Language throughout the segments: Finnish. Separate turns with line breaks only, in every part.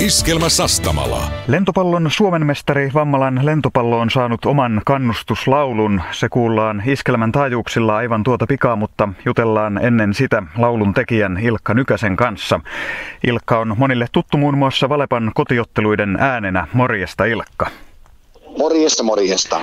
Iskelmä Sastamala.
Lentopallon Suomen mestari Vammalan lentopallo on saanut oman kannustuslaulun. Se kuullaan Iskelmän taajuuksilla aivan tuota pikaa, mutta jutellaan ennen sitä laulun tekijän Ilkka Nykäsen kanssa. Ilkka on monille tuttu muun muassa Valepan kotiotteluiden äänenä. Morjesta Ilkka.
Morjesta, morjesta.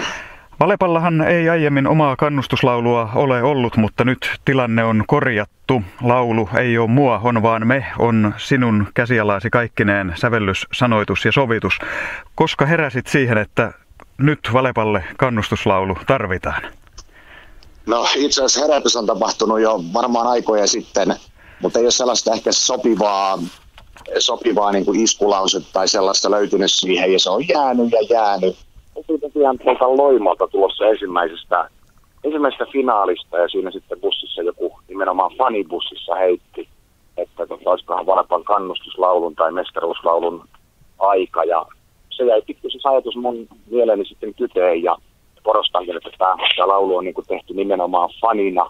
Valepallahan ei aiemmin omaa kannustuslaulua ole ollut, mutta nyt tilanne on korjattu. Laulu ei ole mua, on vaan me, on sinun käsialasi kaikkineen sävellys, sanoitus ja sovitus. Koska heräsit siihen, että nyt Valepalle kannustuslaulu tarvitaan?
No itse asiassa herätys on tapahtunut jo varmaan aikoja sitten, mutta ei ole sellaista ehkä sopivaa niin kuin iskulausetta tai sellaista löytynyt siihen, ja se on jäänyt. Oltiin tosiaan tuolta Loimalta tulossa ensimmäisestä finaalista, ja siinä sitten bussissa joku nimenomaan fanibussissa heitti, että olisikohan Valepan kannustuslaulun tai mestaruuslaulun aika, ja se jäi pikkuisen ajatus mun mieleeni sitten kyteen, ja korostankin, että tämä laulu on niin kuin tehty nimenomaan fanina,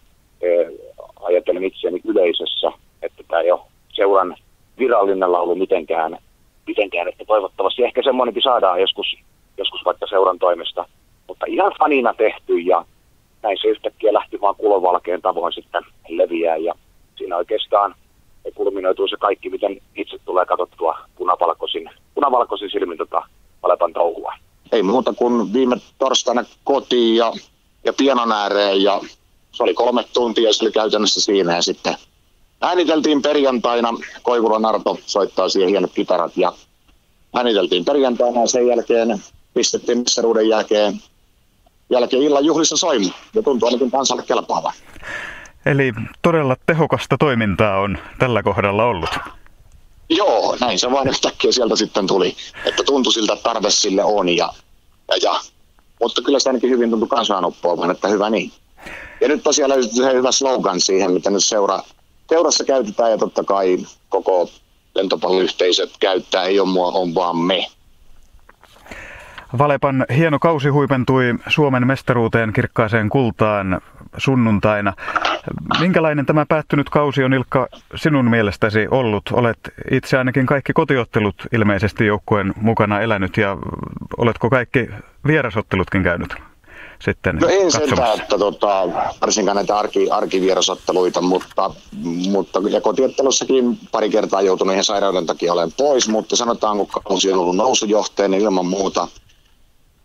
ajatellen itseäni yleisössä, että tämä ei ole seuran virallinen laulu mitenkään, että toivottavasti ehkä semmoinenkin saadaan joskus vaikka seuran toimesta, mutta ihan fanina tehty, ja näin se yhtäkkiä lähti vaan kulovalkeen tavoin sitten leviää, ja siinä oikeastaan kulminoituu se kaikki, miten itse tulee katsottua punavalkoisin silmin Valepan touhua. Ei muuta kuin viime torstaina kotiin ja pianon ääreen, ja se oli 3 tuntia, ja se oli käytännössä siinä, ja sitten ääniteltiin perjantaina, Koivulan Arto soittaa siihen hienot kitarat, ja ääniteltiin perjantaina, ja sen jälkeen pistettiin mestaruuden jälkeen illan juhlissa soimaan, ja tuntuu ainakin kansalle kelpaavan.
Eli todella tehokasta toimintaa on tällä kohdalla ollut.
Joo, näin se vaan yhtäkkiä sieltä sitten tuli, että tuntui siltä, että tarve sille on, mutta kyllä se ainakin hyvin tuntui kansanuppoavan, että hyvä niin. Ja nyt tosiaan löytyy se hyvä slogan siihen, mitä nyt seurassa käytetään, ja totta kai koko lentopalloyhteisöt käyttää, ei ole mua, on vaan me.
Valepan hieno kausi huipentui Suomen mestaruuteen kirkkaaseen kultaan sunnuntaina. Minkälainen tämä päättynyt kausi on, Ilkka, sinun mielestäsi ollut? Olet itse ainakin kaikki kotiottelut ilmeisesti joukkueen mukana elänyt, ja oletko kaikki vierasottelutkin käynyt sitten
no en
katsomassa?
Sitä, että varsinkaan näitä arkivierasotteluita, mutta ja kotiottelussakin pari kertaa joutunut ihan sairauden takia olen pois, mutta sanotaan, kun kausi on ollut nousujohteinen ilman muuta,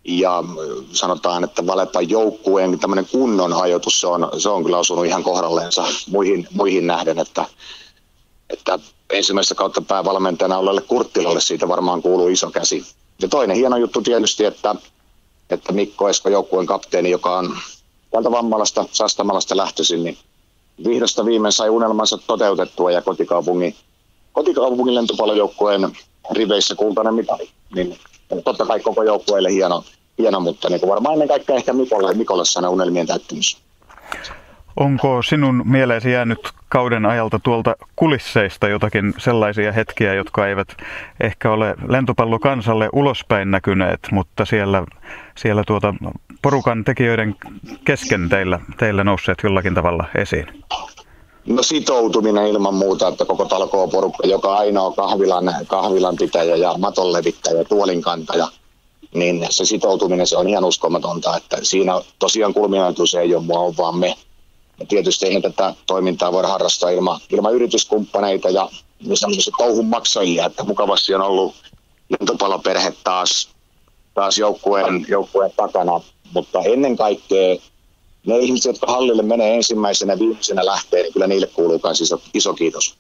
ja sanotaan, että Valepan joukkueen tämmöinen kunnon ajoitus, se on kyllä osunut ihan kohdalleensa muihin nähden, että ensimmäistä kautta päävalmentajana olleelle Kurttilalle siitä varmaan kuuluu iso käsi. Ja toinen hieno juttu tietysti, että Mikko Esko, joukkueen kapteeni, joka on täältä Vammalasta, Sastamalasta lähtöisin, niin vihdosta viimein sai unelmansa toteutettua, ja kotikaupunkin lentopallojoukkueen riveissä kultainen mitali. Niin totta kai koko joukkueelle hieno, mutta niin varmaan ennen kaikkea ehkä Mikolle sana unelmien täyttymys.
Onko sinun mieleesi jäänyt kauden ajalta tuolta kulisseista jotakin sellaisia hetkiä, jotka eivät ehkä ole lentopallokansalle ulospäin näkyneet, mutta siellä porukan tekijöiden kesken teillä nousseet jollakin tavalla esiin?
No sitoutuminen ilman muuta, että koko talkooporukka, joka ainoa kahvilan pitäjä ja maton levittäjä, tuolinkantaja, niin se sitoutuminen, se on ihan uskomatonta, että siinä tosiaan kulminoituu se ei ole mua, on vaan me. Ja tietysti ei tätä toimintaa voida harrastaa ilman yrityskumppaneita ja sellaisia touhun maksajia, että mukavasti on ollut lentopalloperhe taas joukkueen takana, mutta ennen kaikkea ne ihmiset, jotka hallille menee ensimmäisenä viimeisenä lähtee, niin kyllä niille kuuluu myös iso kiitos.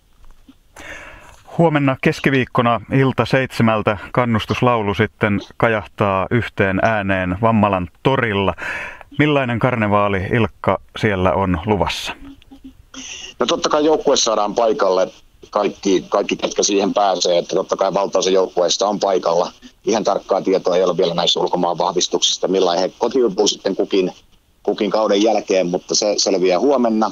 Huomenna keskiviikkona ilta 7 kannustuslaulu sitten kajahtaa yhteen ääneen Vammalan torilla. Millainen karnevaali, Ilkka, siellä on luvassa?
No totta kai joukkue saadaan paikalle, kaikki ketkä siihen pääsee, että totta kai valtaosa joukkueista on paikalla. Ihan tarkkaa tietoa ei ole vielä näissä ulkomaan vahvistuksista, millainen he kotiutuu sitten kukin kauden jälkeen, mutta se selviää huomenna.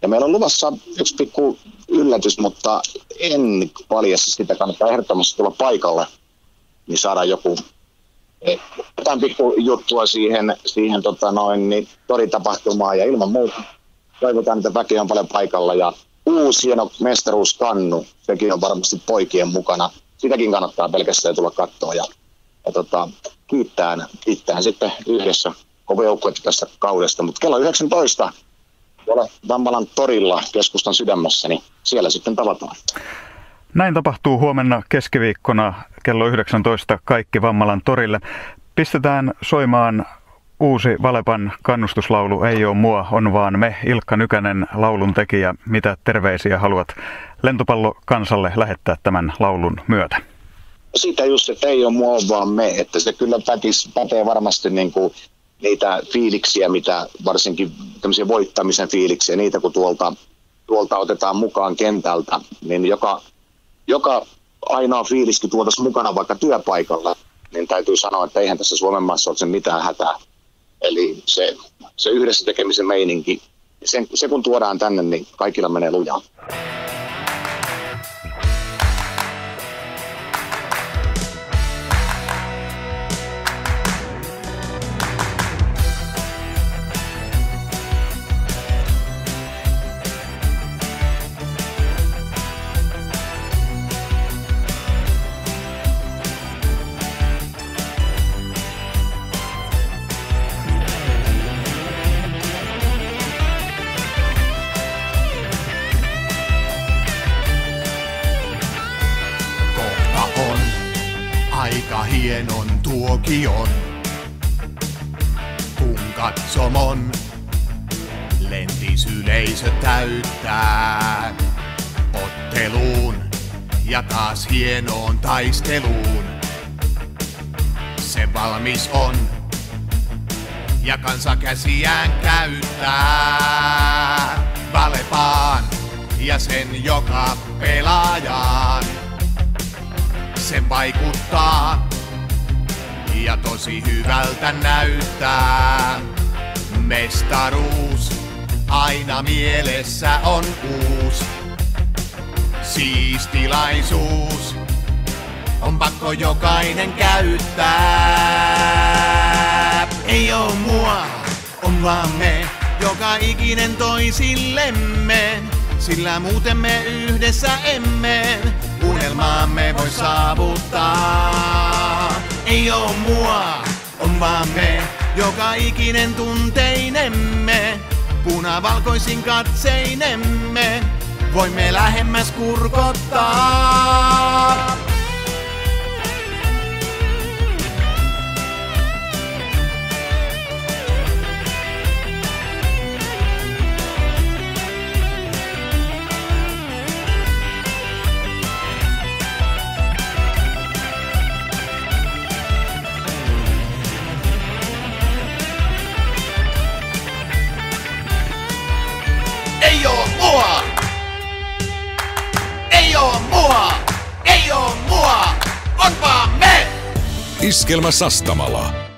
Ja meillä on luvassa yksi pikku yllätys, mutta en paljasta sitä, kannattaa ehdottomasti tulla paikalle, niin saadaan jotain pikku juttua siihen niin toritapahtumaan, ja ilman muuta toivotaan, että väki on paljon paikalla, ja uusi hieno mestaruuskannu, sekin on varmasti poikien mukana sitäkin kannattaa pelkästään tulla katsoa ja kiittää sitten yhdessä koko joukkuetta tästä kaudesta. Mutta kello 19 tuolla Vammalan torilla keskustan sydämessä, niin siellä sitten tavataan.
Näin tapahtuu huomenna keskiviikkona kello 19 kaikki Vammalan torille. Pistetään soimaan uusi Valepan kannustuslaulu Ei oo mua, on vaan me. Ilkka Nykänen, laulun tekijä. Mitä terveisiä haluat lentopallokansalle lähettää tämän laulun myötä?
Siitä just, että ei ole mua, on vaan me. Että se kyllä pätee varmasti niin kuin niitä fiiliksiä, mitä varsinkin tämmöisiä voittamisen fiiliksiä, niitä kun tuolta otetaan mukaan kentältä, niin joka ainoa fiiliskin tuotaisiin mukana vaikka työpaikalla, niin täytyy sanoa, että eihän tässä Suomen maassa ole sen mitään hätää. Eli se yhdessä tekemisen meininki, se kun tuodaan tänne, niin kaikilla menee lujaa.
Aika hienon tuokion, kun katsomon lentisyleisö täyttää otteluun ja taas hienoon taisteluun. Se valmis on ja kansa käsiään käyttää Valepaan ja sen joka pelaajaan. Se vaikuttaa ja tosi hyvältä näyttää. Mestaruus aina mielessä on uus. Siistilaisuus on pakko jokainen käyttää. Ei oo mua, on vaan me, joka ikinen toisillemme. Sillä muuten me yhdessä emme unelmaamme voi saavuttaa. Ei oo mua, on vaan me, joka ikinen tunteinemme. Punavalkoisin katseinemme voimme lähemmäs kurkottaa. Ei oo mua! Ei oo mua! Ei oo mua! On vaan me!
Iskelmä Sastamala.